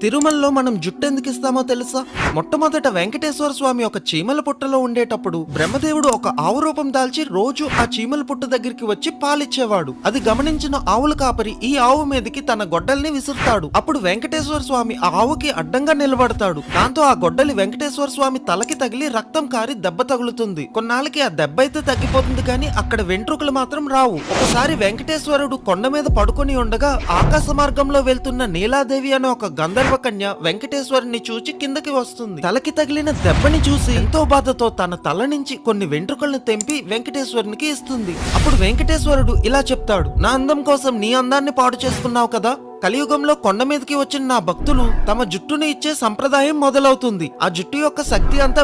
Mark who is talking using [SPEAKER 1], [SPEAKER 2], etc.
[SPEAKER 1] తిరుమలలో మనం జుట్టు ఎందుకు ఇస్తామో తెలుసా? మొట్టమొదట వెంకటేశ్వర స్వామి ఒక చీమల పుట్టలో ఉండేటప్పుడు బ్రహ్మదేవుడు ఒక ఆవు రూపం దాల్చి రోజు ఆ చీమల పుట్ట దగ్గరికి వచ్చి పాలిచ్చేవాడు. అది గమనించిన ఆవుల కాపరి ఈ ఆవు మీదకి తన గొడ్డల్ని విసురుతాడు. అప్పుడు వెంకటేశ్వర స్వామి ఆ ఆవుకి అడ్డంగా నిలబడతాడు. దాంతో ఆ గొడ్డలి వెంకటేశ్వర స్వామి తలకి తగిలి రక్తం కారి దెబ్బ తగులుతుంది. కొన్నాళ్ళకి ఆ దెబ్బ అయితే తగ్గిపోతుంది, కానీ అక్కడ వెంట్రుకలు మాత్రం రావు. ఒకసారి వెంకటేశ్వరుడు కొండ మీద పడుకొని ఉండగా ఆకాశ మార్గంలో వెళ్తున్న నీలాదేవి అనే ఒక గంధర్వ కన్య వెంకటేశ్వరుని చూచి కిందకి వస్తుంది. తలకి తగిలిన దెబ్బని చూసి ఎంతో బాధతో తన తల నుంచి కొన్ని వెంట్రుకలను తెంపి వెంకటేశ్వరునికి ఇస్తుంది. అప్పుడు వెంకటేశ్వరుడు ఇలా చెప్తాడు, నా అందం కోసం నీ అందాన్ని పాడు చేసుకున్నావు కదా. కలియుగంలో కొండ మీదకి వచ్చిన నా భక్తులు తమ జుట్టుని ఇచ్చే సంప్రదాయం మొదలవుతుంది. ఆ జుట్టు యొక్క శక్తి అంతా